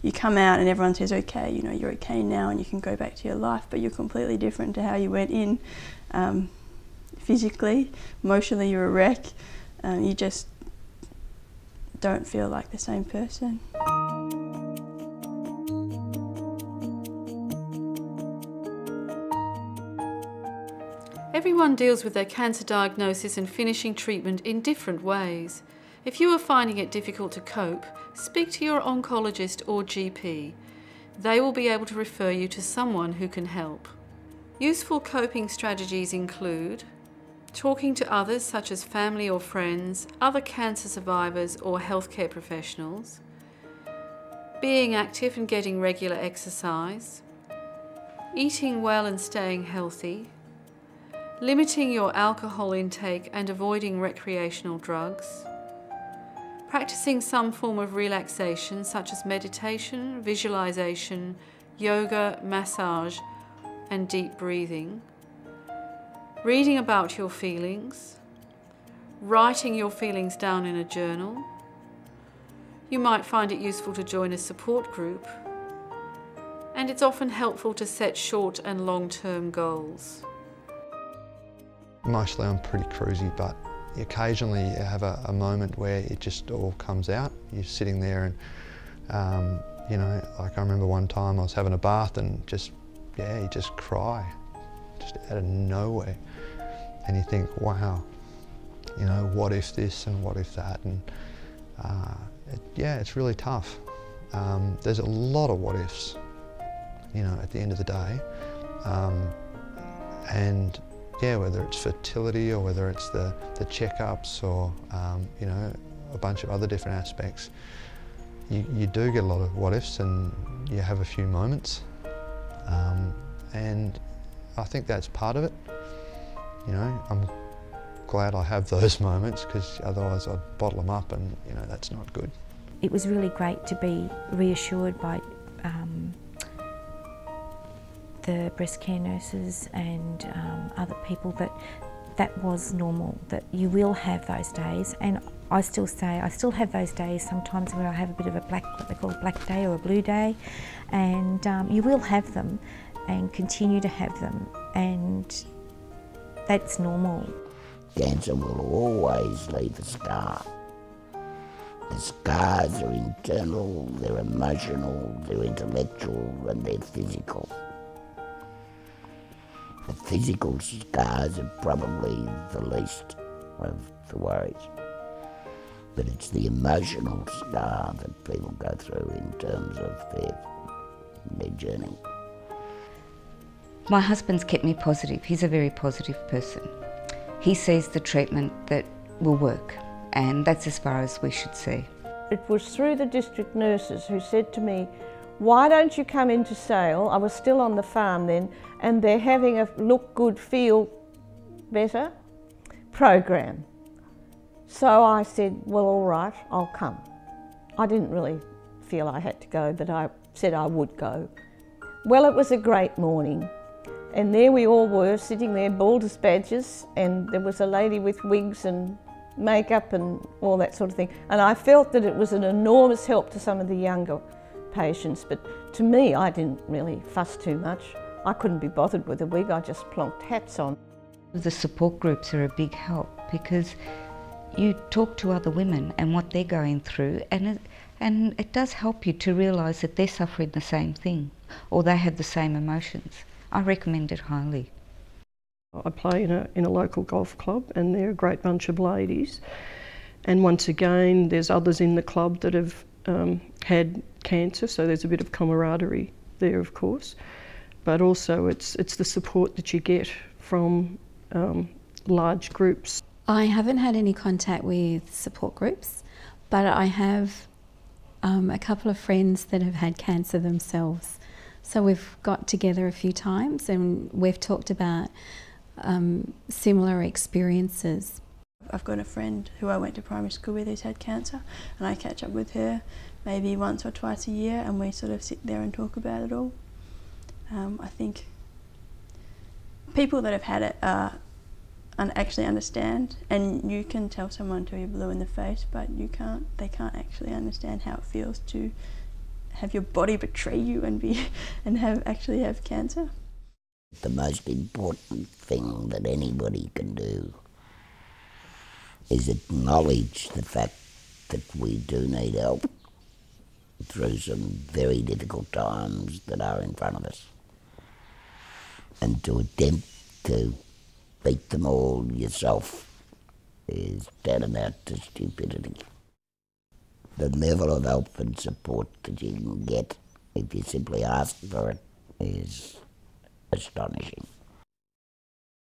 you come out and everyone says, okay, you know, you're okay now and you can go back to your life, but you're completely different to how you went in. Physically, emotionally, you're a wreck. You just don't feel like the same person. Everyone deals with their cancer diagnosis and finishing treatment in different ways. If you are finding it difficult to cope, speak to your oncologist or GP. They will be able to refer you to someone who can help. Useful coping strategies include talking to others such as family or friends, other cancer survivors or healthcare professionals, being active and getting regular exercise, eating well and staying healthy, limiting your alcohol intake and avoiding recreational drugs, practicing some form of relaxation such as meditation, visualization, yoga, massage and deep breathing, reading about your feelings, writing your feelings down in a journal. You might find it useful to join a support group, and it's often helpful to set short and long-term goals. Mostly I'm pretty cruisy, but occasionally you have a moment where it just all comes out. You're sitting there and, you know, like I remember one time I was having a bath and just, yeah, you just cry, just out of nowhere. And you think, wow, you know, what if this and what if that? And yeah, it's really tough. There's a lot of what ifs, you know, at the end of the day. And yeah, whether it's fertility or whether it's the checkups or, you know, a bunch of other different aspects, you do get a lot of what ifs and you have a few moments. And I think that's part of it. You know, I'm glad I have those moments because otherwise I'd bottle them up and, you know, that's not good. It was really great to be reassured by the breast care nurses and other people that was normal, that you will have those days. And I still say, I still have those days sometimes where I have a bit of a what they call a black day or a blue day, and you will have them and continue to have them, and that's normal. Cancer will always leave a scar. The scars are internal, they're emotional, they're intellectual, and they're physical. The physical scars are probably the least of the worries. But it's the emotional scar that people go through in terms of their journey. My husband's kept me positive. He's a very positive person. He sees the treatment that will work, and that's as far as we should see. It was through the district nurses who said to me, why don't you come into Sale? I was still on the farm then, and they're having a look good, feel better program. So I said, well, all right, I'll come. I didn't really feel I had to go, but I said I would go. Well, it was a great morning. And there we all were, sitting there, bald as badgers, and there was a lady with wigs and makeup and all that sort of thing. And I felt that it was an enormous help to some of the younger patients, but to me, I didn't really fuss too much. I couldn't be bothered with a wig, I just plonked hats on. The support groups are a big help because you talk to other women and what they're going through, and it does help you to realise that they're suffering the same thing or they have the same emotions. I recommend it highly. I play in a local golf club, and they're a great bunch of ladies. And once again, there's others in the club that have had cancer, so there's a bit of camaraderie there, of course. But also it's the support that you get from large groups. I haven't had any contact with support groups, but I have a couple of friends that have had cancer themselves. So we've got together a few times and we've talked about similar experiences. I've got a friend who I went to primary school with who's had cancer, and I catch up with her maybe once or twice a year and we sort of sit there and talk about it all. I think people that have had it actually understand, and you can tell someone till you're blue in the face, but they can't actually understand how it feels to have your body betray you and actually have cancer. The most important thing that anybody can do is acknowledge the fact that we do need help through some very difficult times that are in front of us. And to attempt to beat them all yourself is tantamount to stupidity. The level of help and support that you can get if you simply ask for it is astonishing.